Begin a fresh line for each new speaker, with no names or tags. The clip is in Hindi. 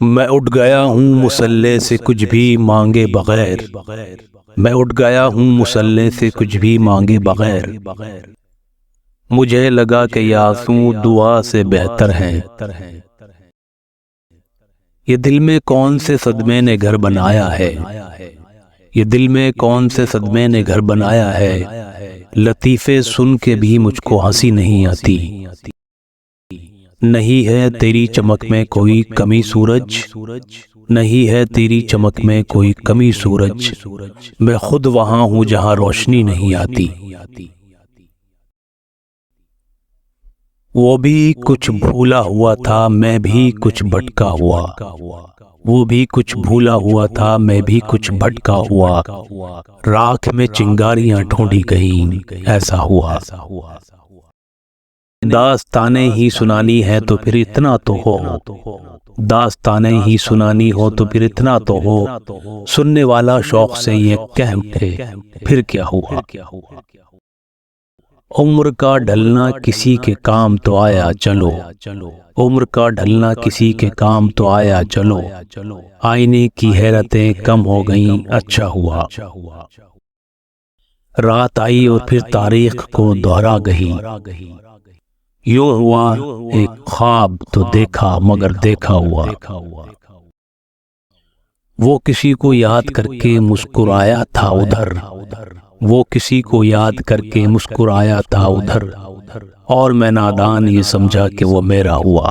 मैं उठ गया हूँ मुसल्ले से कुछ भी मांगे बगैर। मैं उठ गया हूँ मुसल्ले से कुछ भी मांगे बगैर। मुझे लगा कि ये आंसू दुआ से बेहतर हैं। ये दिल में कौन से सदमे ने घर बनाया है। ये दिल में कौन से सदमे ने घर बनाया है। लतीफ़े सुन के भी मुझको हंसी नहीं आती। नहीं है तेरी चमक में कोई कमी सूरज। नहीं है तेरी चमक में कोई कमी सूरज। मैं खुद वहां हूं जहां रोशनी नहीं आती। वो भी कुछ भूला हुआ था, मैं भी कुछ भटका हुआ। वो भी कुछ भूला हुआ था, मैं भी कुछ भटका हुआ। राख में चिंगारियां ढूंढी गईं, ऐसा हुआ। दास्तानें ही सुनानी है तो फिर इतना तो हो। दास्तानें ही सुनानी हो तो फिर इतना तो हो। सुनने वाला शौक से ये कह उठे, फिर क्या हुआ। उम्र का ढलना किसी के काम तो आया चलो। उम्र का ढलना किसी के काम तो आया चलो। आईने की हैरतें कम हो गईं, अच्छा हुआ। रात आई और फिर तारीख को दोहरा गई। यूं हुआ एक ख्वाब तो देखा मगर देखा हुआ। वो किसी को याद करके मुस्कुराया था उधर। वो किसी को याद करके मुस्कुराया था उधर। और मैं नादान ये समझा कि वो मेरा हुआ।